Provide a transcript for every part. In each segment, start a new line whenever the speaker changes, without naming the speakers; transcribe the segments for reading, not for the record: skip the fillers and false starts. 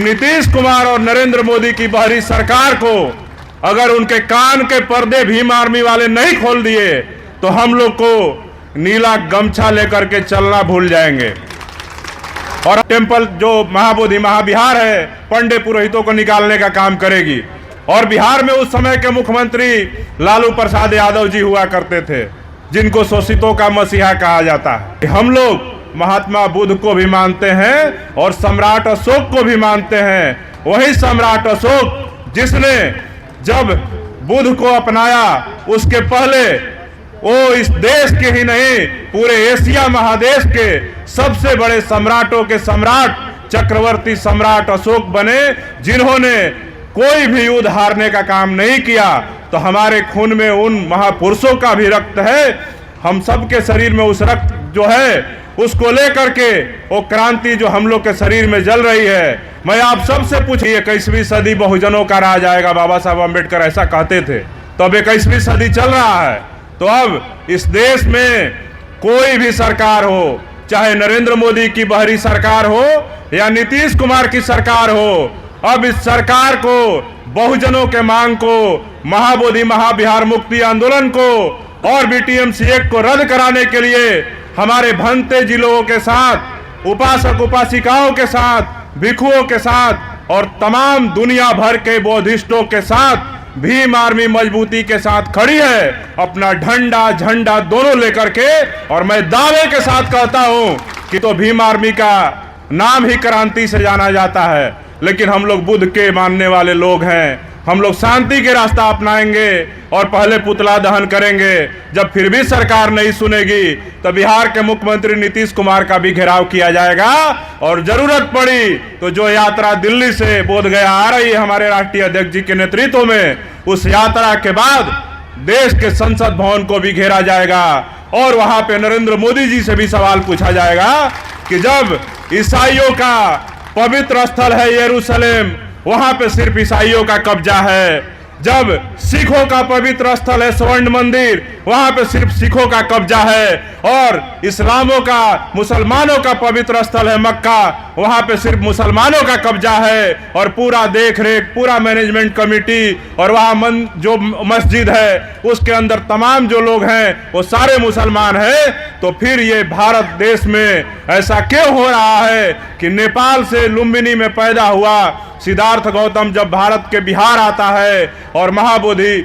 नीतीश कुमार और नरेंद्र मोदी की बाहरी सरकार को अगर उनके कान के पर्दे भीम आर्मी वाले नहीं खोल दिए तो हम लोग को नीला गमछा लेकर के चलना भूल जाएंगे। और टेंपल जो महाबोधि महाबिहार है पंडे पुरोहितों को निकालने का काम करेगी। और बिहार में उस समय के मुख्यमंत्री लालू प्रसाद यादव जी हुआ करते थे, जिनको शोषितों का मसीहा कहा जाता है। हम लोग महात्मा बुद्ध को भी मानते हैं और सम्राट अशोक को भी मानते हैं। वही सम्राट अशोक जिसने जब बुद्ध को अपनाया उसके पहले वो इस देश के ही नहीं पूरे एशिया महादेश के सबसे बड़े सम्राटों के सम्राट चक्रवर्ती सम्राट अशोक बने, जिन्होंने कोई भी युद्ध हारने का काम नहीं किया। तो हमारे खून में उन महापुरुषों का भी रक्त है। हम सबके शरीर में उस रक्त जो है उसको लेकर के वो क्रांति जो हम लोग के शरीर में जल रही है। मैं आप सबसे पूछिए, 21वीं सदी बहुजनों का राज आएगा, बाबा साहब अम्बेडकर ऐसा कहते थे। तो अब 21वीं सदी चल रहा है, तो अब इस देश में कोई भी सरकार हो, चाहे नरेंद्र मोदी की बाहरी सरकार हो या नीतीश कुमार की सरकार हो, अब इस सरकार को बहुजनों के मांग को, महाबोधि महाबिहार मुक्ति आंदोलन को और बीटीएमसी एक्ट को रद्द कराने के लिए हमारे भंते जिलों के साथ, उपासक उपासिकाओं के साथ, भिक्षुओं के साथ और तमाम दुनिया भर के बौद्धिस्टों के साथ भीम आर्मी मजबूती के साथ खड़ी है, अपना झंडा झंडा दोनों लेकर के। और मैं दावे के साथ कहता हूं कि तो भीम आर्मी का नाम ही क्रांति से जाना जाता है, लेकिन हम लोग बुद्ध के मानने वाले लोग हैं। हम लोग शांति के रास्ता अपनाएंगे और पहले पुतला दहन करेंगे। जब फिर भी सरकार नहीं सुनेगी तो बिहार के मुख्यमंत्री नीतीश कुमार का भी घेराव किया जाएगा। और जरूरत पड़ी तो जो यात्रा दिल्ली से बोधगया आ रही है हमारे राष्ट्रीय अध्यक्ष जी के नेतृत्व में, उस यात्रा के बाद देश के संसद भवन को भी घेरा जाएगा और वहां पे नरेंद्र मोदी जी से भी सवाल पूछा जाएगा कि जब ईसाइयों का पवित्र स्थल है यरूशलेम, वहां पे सिर्फ ईसाइयों का कब्जा है। जब सिखों का पवित्र स्थल है स्वर्ण मंदिर, वहां पे सिर्फ सिखों का कब्जा है। और इस्लामों का, मुसलमानों का पवित्र स्थल है मक्का, वहां पे सिर्फ मुसलमानों का कब्जा है। और पूरा देख रेख, पूरा मैनेजमेंट कमेटी और वहां जो मस्जिद है उसके अंदर तमाम जो लोग हैं वो सारे मुसलमान हैं। तो फिर ये भारत देश में ऐसा क्यों हो रहा है कि नेपाल से लुम्बिनी में पैदा हुआ सिद्धार्थ गौतम जब भारत के बिहार आता है और महाबोधि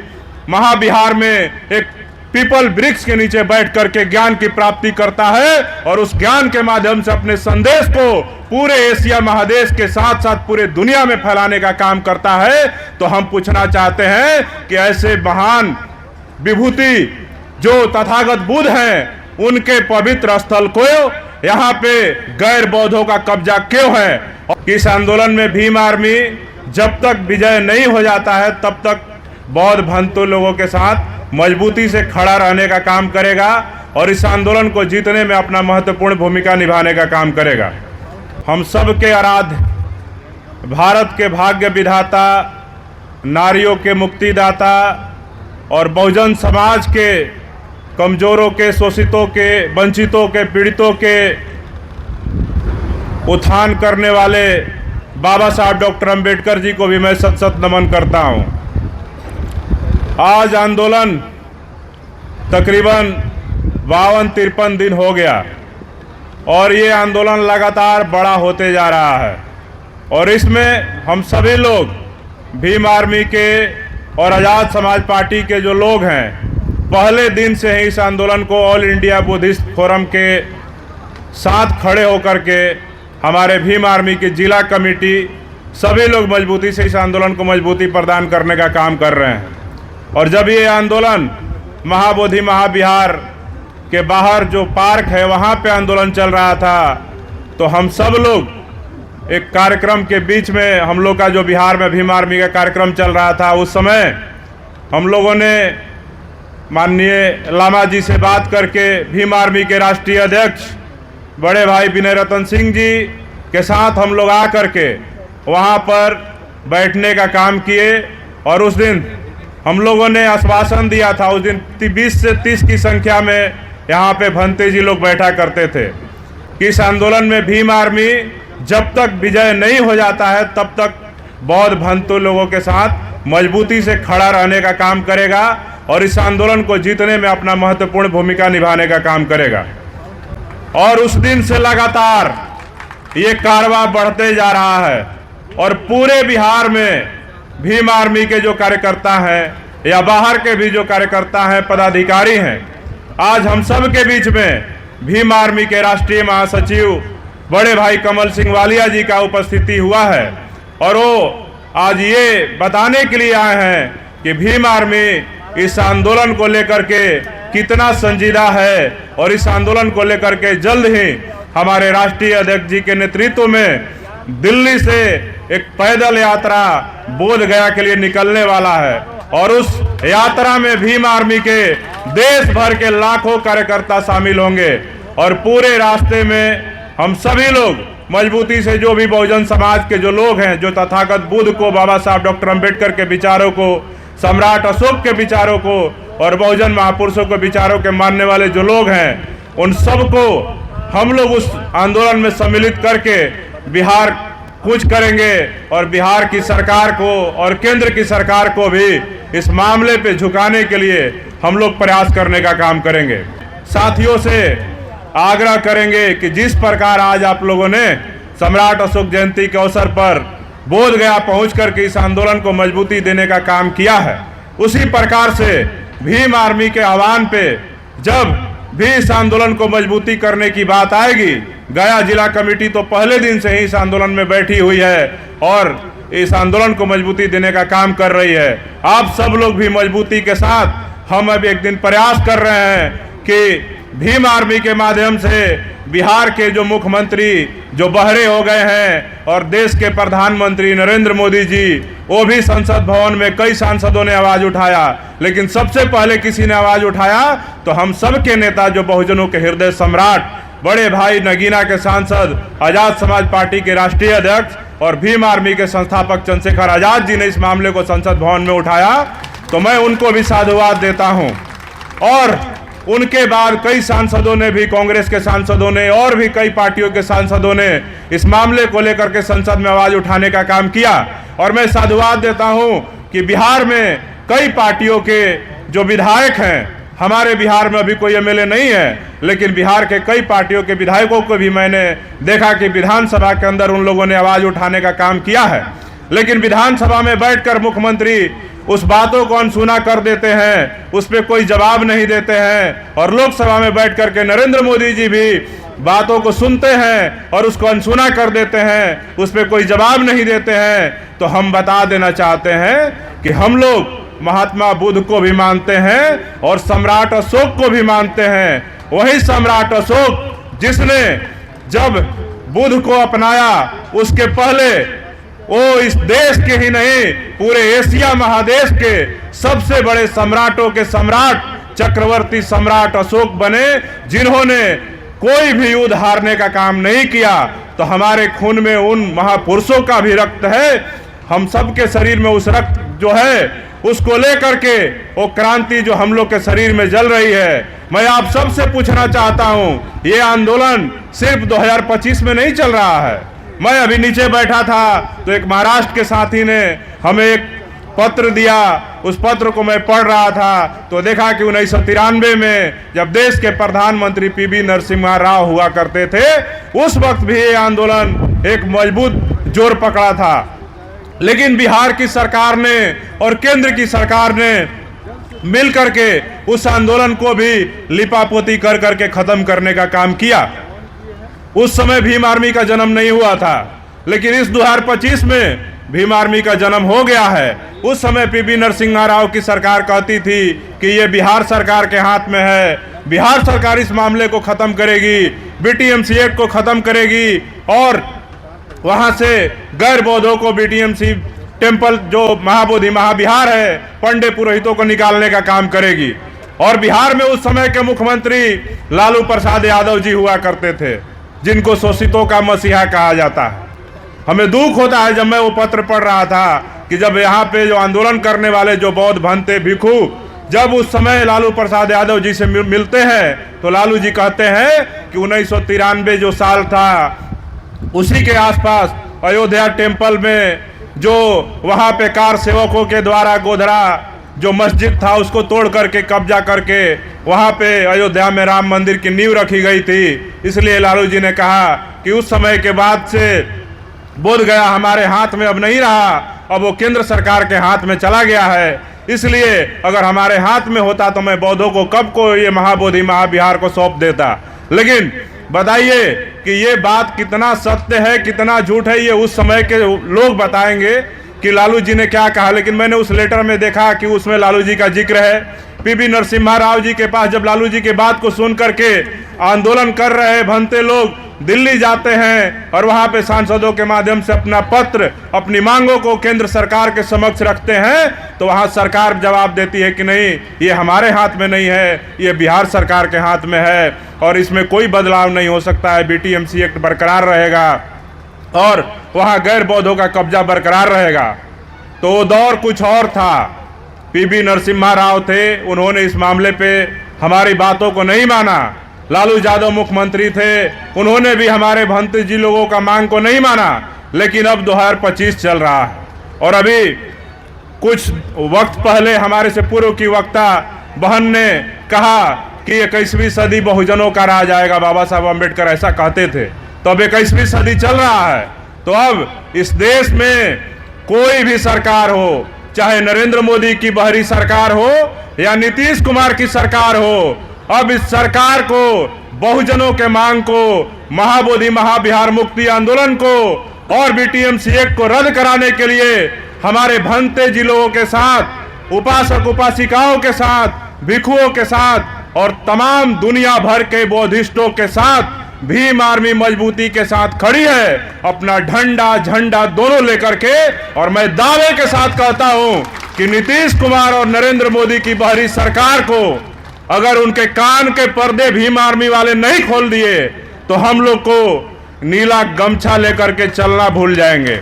महाबिहार में एक पीपल वृक्ष के नीचे बैठ करके ज्ञान की प्राप्ति करता है और उस ज्ञान के माध्यम से अपने संदेश को पूरे एशिया महादेश के साथ साथ पूरे दुनिया में फैलाने का काम करता है। तो हम पूछना चाहते हैं कि ऐसे महान विभूति जो तथागत बुद्ध हैं, उनके पवित्र स्थल को यहाँ पे गैर बौद्धों का कब्जा क्यों है? इस आंदोलन में भीम आर्मी जब तक विजय नहीं हो जाता है तब तक बौद्ध भंतु लोगों के साथ मजबूती से खड़ा रहने का काम करेगा और इस आंदोलन को जीतने में अपना महत्वपूर्ण भूमिका निभाने का काम करेगा। हम सब के आराध्य, भारत के भाग्य विधाता, नारियों के मुक्तिदाता और बहुजन समाज के कमजोरों के, शोषितों के, वंचितों के, पीड़ितों के उत्थान करने वाले बाबा साहब डॉक्टर अम्बेडकर जी को भी मैं सत सत नमन करता हूं। आज आंदोलन तकरीबन 52-53 दिन हो गया और ये आंदोलन लगातार बड़ा होते जा रहा है। और इसमें हम सभी लोग भीम आर्मी के और आज़ाद समाज पार्टी के जो लोग हैं, पहले दिन से ही इस आंदोलन को ऑल इंडिया बुद्धिस्ट फोरम के साथ खड़े होकर के हमारे भीम आर्मी की जिला कमेटी सभी लोग मजबूती से इस आंदोलन को मजबूती प्रदान करने का काम कर रहे हैं। और जब ये आंदोलन महाबोधि महाबिहार के बाहर जो पार्क है वहाँ पे आंदोलन चल रहा था, तो हम सब लोग एक कार्यक्रम के बीच में, हम लोग का जो बिहार में भीम आर्मी का कार्यक्रम चल रहा था, उस समय हम लोगों ने माननीय लामा जी से बात करके भीम आर्मी के राष्ट्रीय अध्यक्ष बड़े भाई विनय रतन सिंह जी के साथ हम लोग आ करके वहाँ पर बैठने का काम किए। और उस दिन हम लोगों ने आश्वासन दिया था, उस दिन 20 से 30 की संख्या में यहाँ पे भंते जी लोग बैठा करते थे कि इस आंदोलन में भीम आर्मी जब तक विजय नहीं हो जाता है तब तक बौद्ध भंतु लोगों के साथ मजबूती से खड़ा रहने का काम करेगा और इस आंदोलन को जीतने में अपना महत्वपूर्ण भूमिका निभाने का काम करेगा। और उस दिन से लगातार ये कारवां बढ़ते जा रहा है और पूरे बिहार में भीम आर्मी के जो कार्यकर्ता हैं या बाहर के भी जो कार्यकर्ता हैं, पदाधिकारी हैं, आज हम सब के बीच में भीम आर्मी के राष्ट्रीय महासचिव बड़े भाई कमल सिंह वालिया जी का उपस्थिति हुआ है और वो आज ये बताने के लिए आए हैं कि भीम आर्मी इस आंदोलन को लेकर के कितना संजीदा है और इस आंदोलन को लेकर के जल्द ही हमारे राष्ट्रीय अध्यक्ष जी के नेतृत्व में दिल्ली से एक पैदल यात्रा बोध गया के लिए निकलने वाला है और उस यात्रा में भीम आर्मी के देश भर के लाखों कार्यकर्ता शामिल होंगे और पूरे रास्ते में हम सभी लोग मजबूती से जो भी बहुजन समाज के जो लोग हैं, जो तथागत बुद्ध को, बाबा साहब डॉक्टर अंबेडकर के विचारों को, सम्राट अशोक के विचारों को और बहुजन महापुरुषों के विचारों के मानने वाले जो लोग हैं, उन सबको हम लोग उस आंदोलन में सम्मिलित करके बिहार कूच करेंगे और बिहार की सरकार को और केंद्र की सरकार को भी इस मामले पे झुकाने के लिए हम लोग प्रयास करने का काम करेंगे। साथियों से आग्रह करेंगे कि जिस प्रकार आज आप लोगों ने सम्राट अशोक जयंती के अवसर पर बोध गया पहुंच करके इस आंदोलन को मजबूती देने का काम किया है, उसी प्रकार से भीम आर्मी के आह्वान पे जब भी इस आंदोलन को मजबूती करने की बात आएगी, गया जिला कमेटी तो पहले दिन से ही इस आंदोलन में बैठी हुई है और इस आंदोलन को मजबूती देने का काम कर रही है। आप सब लोग भी मजबूती के साथ हम अब एक दिन प्रयास कर रहे हैं कि भीम आर्मी के माध्यम से बिहार के जो मुख्यमंत्री जो बहरे हो गए हैं और देश के प्रधानमंत्री नरेंद्र मोदी जी, वो भी संसद भवन में कई सांसदों ने आवाज उठाया, लेकिन सबसे पहले किसी ने आवाज उठाया तो हम सब के नेता जो बहुजनों के हृदय सम्राट बड़े भाई नगीना के सांसद, आजाद समाज पार्टी के राष्ट्रीय अध्यक्ष और भीम आर्मी के संस्थापक चंद्रशेखर आजाद जी ने इस मामले को संसद भवन में उठाया, तो मैं उनको भी साधुवाद देता हूं। और उनके बाद कई सांसदों ने भी, कांग्रेस के सांसदों ने और भी कई पार्टियों के सांसदों ने इस मामले को लेकर के संसद में आवाज उठाने का काम किया और मैं साधुवाद देता हूं कि बिहार में कई पार्टियों के जो विधायक हैं, हमारे बिहार में अभी कोई एमएलए नहीं है, लेकिन बिहार के कई पार्टियों के विधायकों को भी मैंने देखा कि विधानसभा के अंदर उन लोगों ने आवाज उठाने का काम किया है, लेकिन विधानसभा में बैठकर मुख्यमंत्री उस बातों को अनसुना कर देते हैं, उस पर कोई जवाब नहीं देते हैं और लोकसभा में बैठ करके नरेंद्र मोदी जी भी बातों को सुनते हैं और उसको अनसुना कर देते हैं, उस पर कोई जवाब नहीं देते हैं। तो हम बता देना चाहते हैं कि हम लोग महात्मा बुद्ध को भी मानते हैं और सम्राट अशोक को भी मानते हैं। वही सम्राट अशोक जिसने जब बुद्ध को अपनाया, उसके पहले वो इस देश के ही नहीं पूरे एशिया महादेश के सबसे बड़े सम्राटों के सम्राट चक्रवर्ती सम्राट अशोक बने, जिन्होंने कोई भी युद्ध हारने का काम नहीं किया। तो हमारे खून में उन महापुरुषों का भी रक्त है, हम सबके शरीर में उस रक्त जो है उसको लेकर के वो क्रांति जो हम लोग के शरीर में जल रही है। मैं आप सबसे पूछना चाहता हूं, ये आंदोलन सिर्फ 2025 में नहीं चल रहा है। मैं अभी नीचे बैठा था तो एक महाराष्ट्र के साथी ने हमें एक पत्र दिया, उस पत्र को मैं पढ़ रहा था तो देखा कि 1993 में जब देश के प्रधानमंत्री पीवी नरसिम्हा राव हुआ करते थे, उस वक्त भी ये आंदोलन एक मजबूत जोर पकड़ा था, लेकिन बिहार की सरकार ने और केंद्र की सरकार ने मिल करके उस आंदोलन को भी लिपापोती कर करके खत्म करने का काम किया। उस समय भीम आर्मी का जन्म नहीं हुआ था, लेकिन इस 2025 में भीम आर्मी का जन्म हो गया है। उस समय पीवी नरसिम्हा राव की सरकार कहती थी कि ये बिहार सरकार के हाथ में है, बिहार सरकार इस मामले को खत्म करेगी, बीटीएमसी एक्ट को खत्म करेगी और वहां से गैर बौद्धों को बीटीएमसी टेम्पल जो महाबोधि महाविहार है, पंडे पुरोहितों को निकालने का काम करेगी। और बिहार में उस समय के मुख्यमंत्री लालू प्रसाद यादव जी हुआ करते थे, जिनको शोषितों का मसीहा कहा जाता है। हमें दुख होता है जब मैं वो पत्र पढ़ रहा था कि जब यहाँ पे जो आंदोलन करने वाले जो बौद्ध भंते भिक्षु जब उस समय लालू प्रसाद यादव जी से मिलते हैं तो लालू जी कहते हैं कि 1993 जो साल था उसी के आसपास अयोध्या टेम्पल में जो वहाँ पे कार सेवकों के द्वारा गोधरा जो मस्जिद था उसको तोड़ करके कब्जा करके वहाँ पे अयोध्या में राम मंदिर की नींव रखी गई थी। इसलिए लालू जी ने कहा कि उस समय के बाद से बोध गया हमारे हाथ में अब नहीं रहा, अब वो केंद्र सरकार के हाथ में चला गया है। इसलिए अगर हमारे हाथ में होता तो मैं बौद्धों को कब को ये महाबोधि महाविहार को सौंप देता। लेकिन बताइए कि ये बात कितना सत्य है कितना झूठ है, ये उस समय के लोग बताएंगे कि लालू जी ने क्या कहा। लेकिन मैंने उस लेटर में देखा कि उसमें लालू जी का जिक्र है। पीवी नरसिम्हा राव जी के पास जब लालू जी के बात को सुन करके आंदोलन कर रहे भंते लोग दिल्ली जाते हैं और वहां पे सांसदों के माध्यम से अपना पत्र अपनी मांगों को केंद्र सरकार के समक्ष रखते हैं, तो वहां सरकार जवाब देती है कि नहीं, ये हमारे हाथ में नहीं है, ये बिहार सरकार के हाथ में है और इसमें कोई बदलाव नहीं हो सकता है। बीटीएमसी एक्ट बरकरार रहेगा और वहां गैर बौद्धों का कब्जा बरकरार रहेगा। तो वो दौर कुछ और था। पीवी नरसिम्हा राव थे, उन्होंने इस मामले पे हमारी बातों को नहीं माना। लालू यादव मुख्यमंत्री थे, उन्होंने भी हमारे भंते जी लोगों का मांग को नहीं माना। लेकिन अब 2025 चल रहा है और अभी कुछ वक्त पहले हमारे से पूर्व की वक्ता बहन ने कहा कि 21वीं सदी बहुजनों का राज आएगा, बाबा साहब अम्बेडकर ऐसा कहते थे। तो अब 21वीं सदी चल रहा है, तो अब इस देश में कोई भी सरकार हो, चाहे नरेंद्र मोदी की बहरी सरकार हो या नीतीश कुमार की सरकार हो, अब इस सरकार को बहुजनों के मांग को, महाबोधि महाविहार मुक्ति आंदोलन को और बीटीएमसी एक्ट को रद्द कराने के लिए हमारे भंते जिलों के साथ, उपासक उपासिकाओं के साथ, भिक्षुओं के साथ और तमाम दुनिया भर के बौद्धिस्टों के साथ भीम आर्मी मजबूती के साथ खड़ी है, अपना झंडा झंडा दोनों लेकर के। और मैं दावे के साथ कहता हूं कि नीतीश कुमार और नरेंद्र मोदी की बहरी सरकार को अगर उनके कान के पर्दे भीम आर्मी वाले नहीं खोल दिए तो हम लोग को नीला गमछा लेकर के चलना भूल जाएंगे।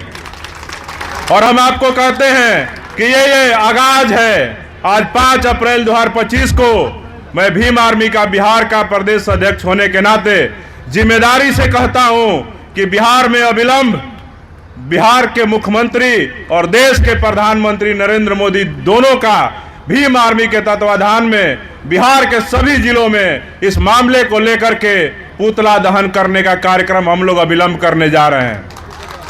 और हम आपको कहते हैं कि ये आगाज है। आज 5 अप्रैल 2025 को मैं भीम आर्मी का बिहार का प्रदेश अध्यक्ष होने के नाते जिम्मेदारी से कहता हूं कि बिहार में अविलंब बिहार के मुख्यमंत्री और देश के प्रधानमंत्री नरेंद्र मोदी दोनों का भीम आर्मी के तत्वाधान में बिहार के सभी जिलों में इस मामले को लेकर के पुतला दहन करने का कार्यक्रम हम लोग अविलंब करने जा रहे हैं।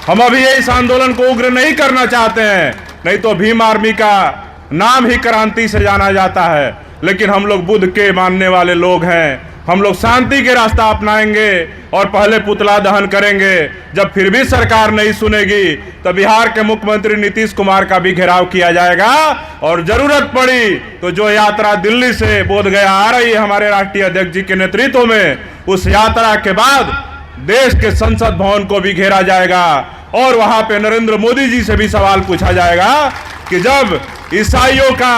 हम अभी इस आंदोलन को उग्र नहीं करना चाहते हैं, नहीं तो भीम आर्मी का नाम ही क्रांति से जाना जाता है। लेकिन हम लोग बुद्ध के मानने वाले लोग हैं, हम लोग शांति के रास्ता अपनाएंगे और पहले पुतला दहन करेंगे। जब फिर भी सरकार नहीं सुनेगी तो बिहार के मुख्यमंत्री नीतीश कुमार का भी घेराव किया जाएगा और जरूरत पड़ी तो जो यात्रा दिल्ली से बोधगया आ रही है हमारे राष्ट्रीय अध्यक्ष जी के नेतृत्व में, उस यात्रा के बाद देश के संसद भवन को भी घेरा जाएगा और वहां पे नरेंद्र मोदी जी से भी सवाल पूछा जाएगा कि जब ईसाइयों का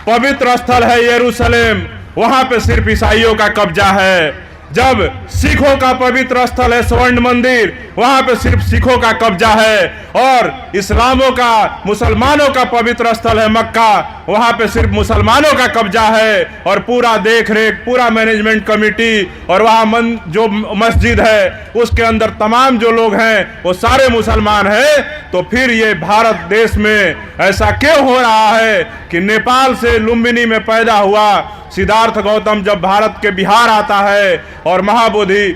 पवित्र स्थल है यरूशलेम, वहां पे सिर्फ ईसाइयों का कब्जा है। जब सिखों का पवित्र स्थल है स्वर्ण मंदिर, वहां पे सिर्फ सिखों का कब्जा है। और इस्लामों का, मुसलमानों का पवित्र स्थल है मक्का, वहां पे सिर्फ मुसलमानों का कब्जा है। और पूरा देख रेख, पूरा मैनेजमेंट कमेटी और वहां जो मस्जिद है उसके अंदर तमाम जो लोग हैं वो सारे मुसलमान हैं। तो फिर ये भारत देश में ऐसा क्यों हो रहा है कि नेपाल से लुम्बिनी में पैदा हुआ सिद्धार्थ गौतम जब भारत के बिहार आता है और महाबोधि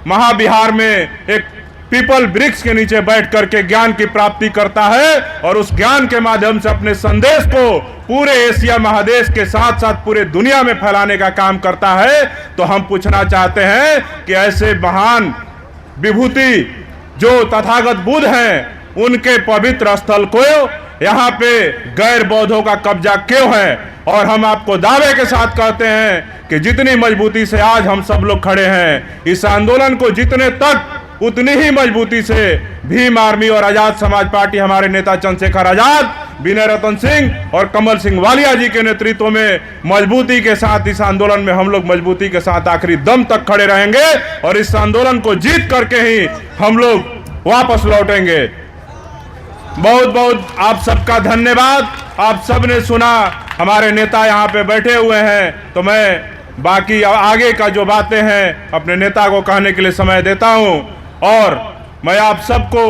महाविहार में एक पीपल वृक्ष के नीचे बैठ करके ज्ञान की प्राप्ति करता है और उस ज्ञान के माध्यम से अपने संदेश को पूरे एशिया महादेश के साथ साथ पूरे दुनिया में फैलाने का काम करता है, तो हम पूछना चाहते हैं कि ऐसे महान विभूति जो तथागत बुद्ध हैं उनके पवित्र स्थल को यहाँ पे गैर बौद्धों का कब्जा क्यों है। और हम आपको दावे के साथ कहते हैं कि जितनी मजबूती से आज हम सब लोग खड़े हैं, इस आंदोलन को जितने तक उतनी ही मजबूती से भीम आर्मी और आजाद समाज पार्टी, हमारे नेता चंद्रशेखर आजाद, विनय रतन सिंह और कमल सिंह वालिया जी के नेतृत्व में मजबूती के साथ इस आंदोलन में हम लोग मजबूती के साथ आखिरी दम तक खड़े रहेंगे और इस आंदोलन को जीत करके ही हम लोग वापस लौटेंगे। बहुत बहुत आप सबका धन्यवाद। आप सबने सुना, हमारे नेता यहाँ पे बैठे हुए हैं, तो मैं बाकी आगे का जो बातें हैं अपने नेता को कहने के लिए समय देता हूँ। और मैं आप सबको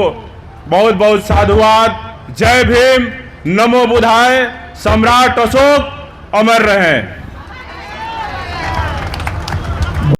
बहुत बहुत साधुवाद। जय भीम, नमो बुद्धाय, सम्राट अशोक अमर रहें।